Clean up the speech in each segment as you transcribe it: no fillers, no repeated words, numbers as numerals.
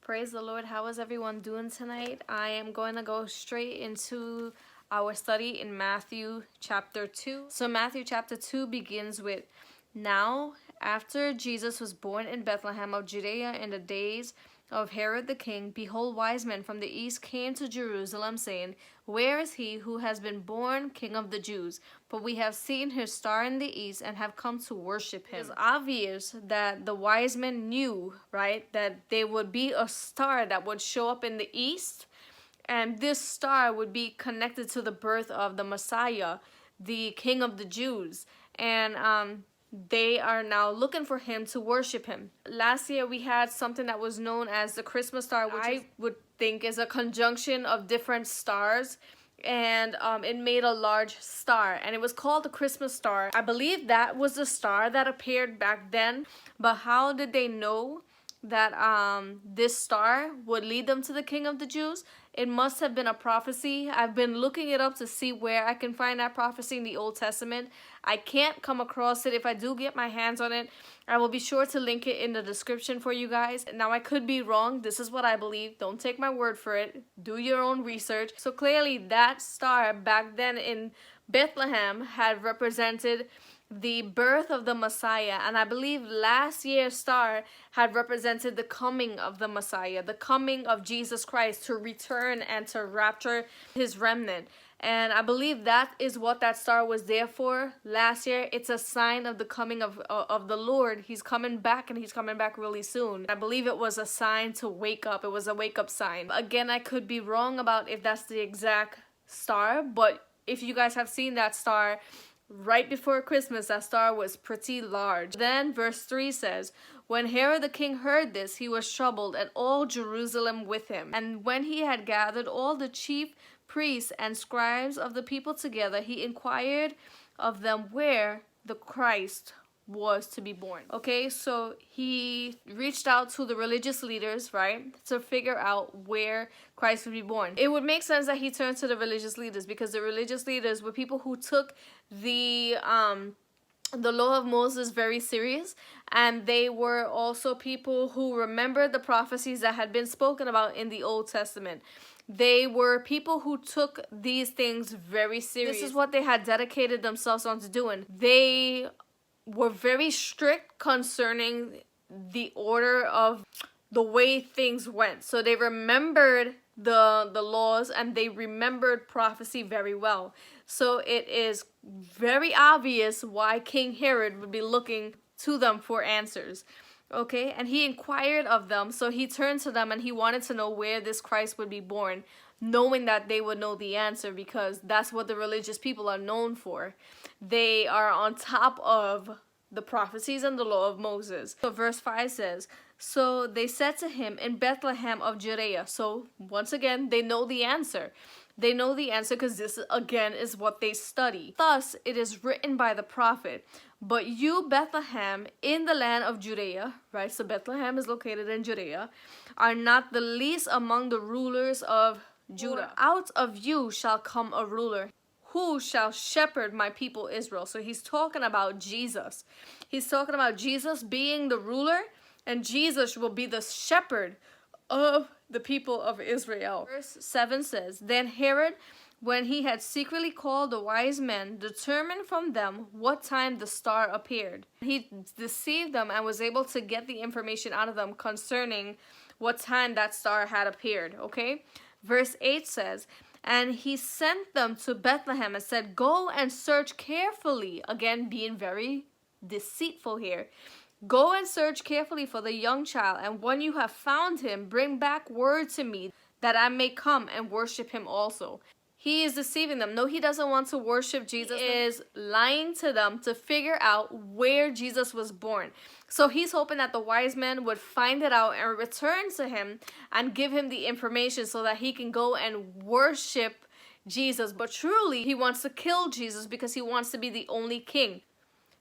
Praise the Lord. How is everyone doing tonight? I am going to go straight into our study in Matthew chapter 2. So Matthew chapter 2 begins with, "Now, after Jesus was born in Bethlehem of Judea in the days of Herod the king, behold, wise men from the east came to Jerusalem, saying, Where is he who has been born King of the Jews? For we have seen his star in the east and have come to worship him." It's obvious that the wise men knew, right, that there would be a star that would show up in the east, and this star would be connected to the birth of the Messiah, the King of the Jews. And they are now looking for him to worship him. Last year we had something that was known as the Christmas star, which I would think is a conjunction of different stars, and it made a large star, and it was called the Christmas star. I believe that was the star that appeared back then, but how did they know that this star would lead them to the King of the Jews? It must have been a prophecy. I've been looking it up to see where I can find that prophecy in the Old Testament. I can't come across it. If I do get my hands on it, I will be sure to link it in the description for you guys. Now, I could be wrong. This is what I believe. Don't take my word for it. Do your own research. So clearly that star back then in Bethlehem had represented the birth of the Messiah, and I believe last year's star had represented the coming of the Messiah, the coming of Jesus Christ to return and to rapture his remnant. And I believe that is what that star was there for last year. It's a sign of the coming of the Lord. He's coming back, and he's coming back really soon. I believe it was a sign to wake up. It was a wake up sign. Again, I could be wrong about if that's the exact star, but if you guys have seen that star right before Christmas, that star was pretty large. Then verse 3 says, "When Herod the king heard this, he was troubled, and all Jerusalem with him. And when he had gathered all the chief priests and scribes of the people together, he inquired of them where the Christ was to be born." Okay, so he reached out to the religious leaders, right, to figure out where Christ would be born. It would make sense that he turned to the religious leaders, because the religious leaders were people who took the law of Moses very serious, and they were also people who remembered the prophecies that had been spoken about in the Old Testament. They were people who took these things very serious. This is what they had dedicated themselves onto doing. They were very strict concerning the order of the way things went. So they remembered the laws, and they remembered prophecy very well. So it is very obvious why King Herod would be looking to them for answers. Okay, and he inquired of them, so he turned to them and he wanted to know where this Christ would be born, knowing that they would know the answer, because that's what the religious people are known for. They are on top of the prophecies and the law of Moses. So verse 5 says, "So they said to him, In Bethlehem of Judea." So once again, they know the answer. They know the answer because this, again, is what they study. "Thus it is written by the prophet, But you, Bethlehem, in the land of Judea," right? So Bethlehem is located in Judea, "are not the least among the rulers of Judah. For out of you shall come a ruler who shall shepherd my people Israel." So he's talking about Jesus. He's talking about Jesus being the ruler, and Jesus will be the shepherd of the people of Israel. Verse 7 says, "Then Herod, when he had secretly called the wise men, determined from them what time the star appeared." He deceived them and was able to get the information out of them concerning what time that star had appeared, okay? Verse 8 says, "And he sent them to Bethlehem and said, Go and search carefully." Again, being very deceitful here. "Go and search carefully for the young child, and when you have found him, bring back word to me, that I may come and worship him also." He is deceiving them. No, he doesn't want to worship Jesus. He is lying to them to figure out where Jesus was born. So he's hoping that the wise men would find it out and return to him and give him the information so that he can go and worship Jesus. But truly, he wants to kill Jesus because he wants to be the only king.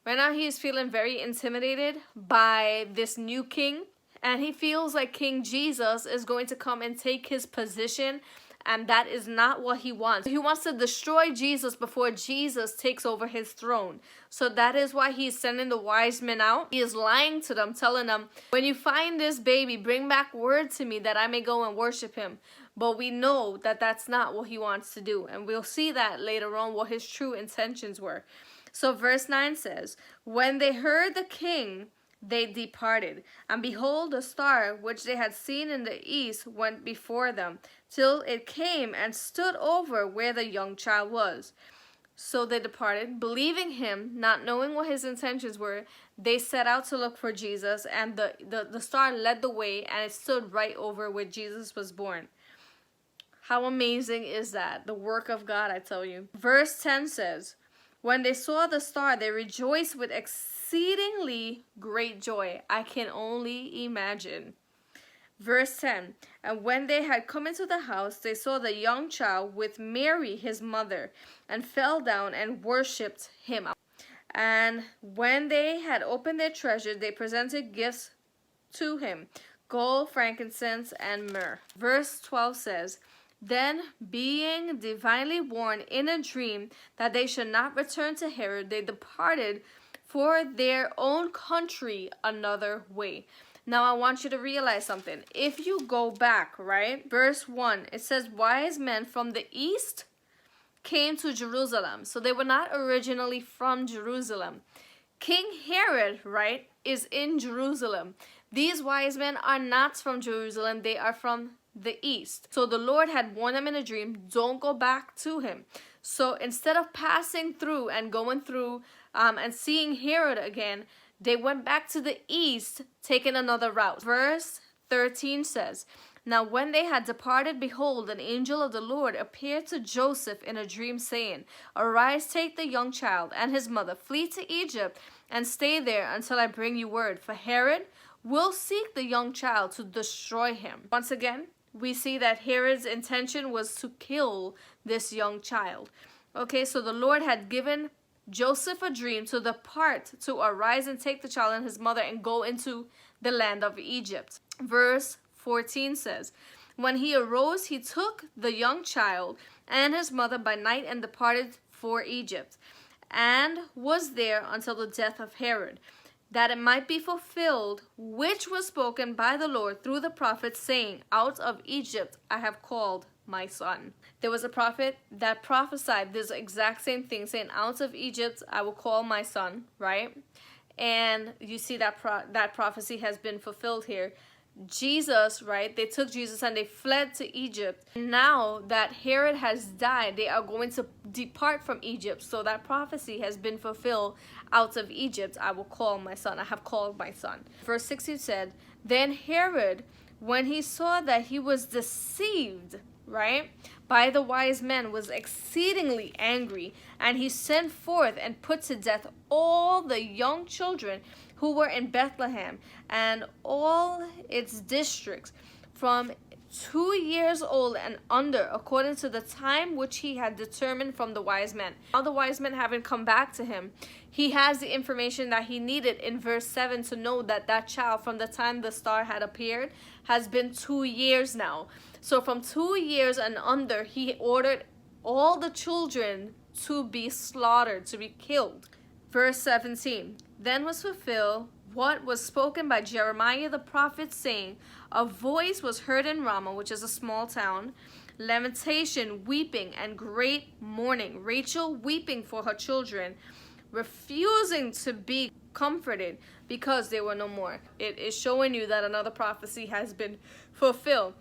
Right now, he is feeling very intimidated by this new king, and he feels like King Jesus is going to come and take his position and that is not what he wants. He wants to destroy Jesus before Jesus takes over his throne. So that is why he's sending the wise men out. He is lying to them, telling them, when you find this baby, bring back word to me that I may go and worship him. But we know that that's not what he wants to do, and we'll see that later on what his true intentions were. So verse 9 says, when they heard the king, they departed, and behold, a star which they had seen in the east went before them, till it came and stood over where the young child was. So they departed, believing him, not knowing what his intentions were. They set out to look for Jesus, and the star led the way, and it stood right over where Jesus was born. How amazing is that? The work of God, I tell you. Verse 10 says, when they saw the star, they rejoiced with exceedingly great joy. I can only imagine. Verse 10, and when they had come into the house, they saw the young child with Mary his mother, and fell down and worshipped him. And when they had opened their treasure, they presented gifts to him, gold, frankincense, and myrrh. Verse 12 says, then, being divinely warned in a dream that they should not return to Herod, they departed for their own country another way. Now, I want you to realize something. If you go back, right, verse 1, it says, wise men from the east came to Jerusalem. So they were not originally from Jerusalem. King Herod, right, is in Jerusalem. These wise men are not from Jerusalem. They are from the east. So the Lord had warned them in a dream, don't go back to him. So instead of passing through and going through and seeing Herod again, they went back to the east, taking another route. Verse 13 says, now when they had departed, behold, an angel of the Lord appeared to Joseph in a dream, saying, arise, take the young child and his mother, flee to Egypt, and stay there until I bring you word. For Herod will seek the young child to destroy him. Once again, we see that Herod's intention was to kill this young child. Okay, so the Lord had given Joseph a dream to depart, to arise and take the child and his mother and go into the land of Egypt. Verse 14 says, when he arose, he took the young child and his mother by night and departed for Egypt, and was there until the death of Herod, that it might be fulfilled, which was spoken by the Lord through the prophet, saying, out of Egypt I have called my son. There was a prophet that prophesied this exact same thing, saying, out of Egypt I will call my son, right? And you see that that prophecy has been fulfilled here. Jesus, right? They took Jesus and they fled to Egypt. Now that Herod has died, they are going to depart from Egypt. So that prophecy has been fulfilled. Out of Egypt I will call my son. I have called my son. Verse 16 said, then Herod, when he saw that he was deceived, right, by the wise men, was exceedingly angry, and he sent forth and put to death all the young children who were in Bethlehem and all its districts, from 2 years old and under, according to the time which he had determined from the wise men. Now the wise men haven't come back to him. He has the information that he needed in verse 7 to know that that child, from the time the star had appeared, has been 2 years now. So from 2 years and under, he ordered all the children to be slaughtered, to be killed. Verse 17, then was fulfilled what was spoken by Jeremiah the prophet, saying, a voice was heard in Ramah, which is a small town, lamentation, weeping, and great mourning. Rachel weeping for her children, refusing to be comforted because they were no more. It is showing you that another prophecy has been fulfilled.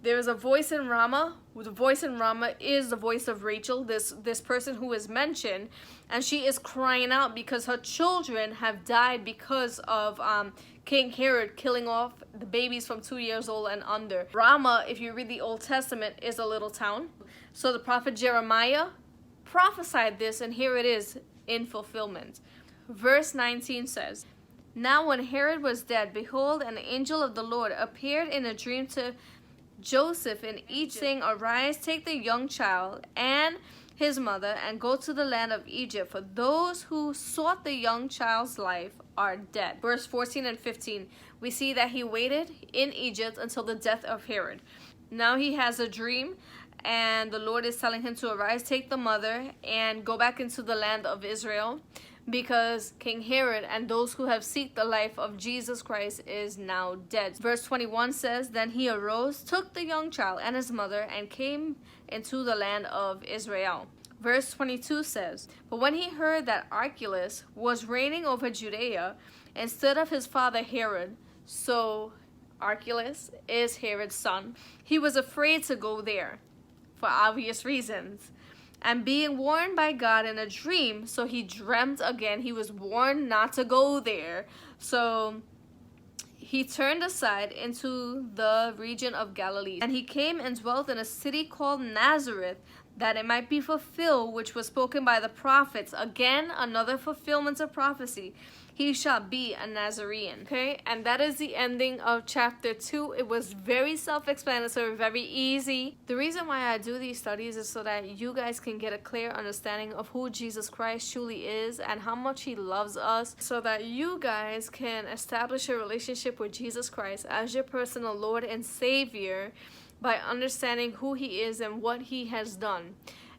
There is a voice in Ramah. The voice in Ramah is the voice of Rachel, this person who is mentioned, and she is crying out because her children have died because of King Herod killing off the babies from 2 years old and under. Ramah, if you read the Old Testament, is a little town. So the prophet Jeremiah prophesied this, and here it is in fulfillment. Verse 19 says, now when Herod was dead, behold, an angel of the Lord appeared in a dream to Joseph in Egypt, saying, arise, take the young child and his mother, and go to the land of Egypt, for those who sought the young child's life are dead. Verse 14 and 15, we see that he waited in Egypt until the death of Herod. Now he has a dream, and the Lord is telling him to arise, take the mother, and go back into the land of Israel, because King Herod and those who have sought the life of Jesus Christ is now dead. Verse 21 says, then he arose, took the young child and his mother, and came into the land of Israel. Verse 22 says, but when he heard that Archelaus was reigning over Judea instead of his father Herod, so Archelaus is Herod's son, he was afraid to go there for obvious reasons. And being warned by God in a dream, so he dreamt again. He was warned not to go there. So he turned aside into the region of Galilee. And he came and dwelt in a city called Nazareth, that it might be fulfilled which was spoken by the prophets. Again, another fulfillment of prophecy. He shall be a Nazarene. Okay, and that is the ending of chapter 2. It was very self-explanatory, very easy. The reason why I do these studies is so that you guys can get a clear understanding of who Jesus Christ truly is and how much he loves us, so that you guys can establish a relationship with Jesus Christ as your personal Lord and Savior by understanding who he is and what he has done.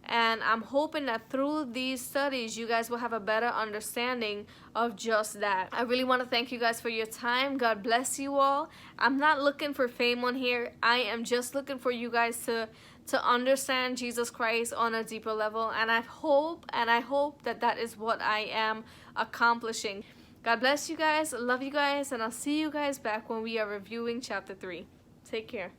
And I'm hoping that through these studies, you guys will have a better understanding of just that. I really want to thank you guys for your time. God bless you all. I'm not looking for fame on here. I am just looking for you guys to understand Jesus Christ on a deeper level. And I hope that that is what I am accomplishing. God bless you guys. Love you guys. And I'll see you guys back when we are reviewing chapter 3. Take care.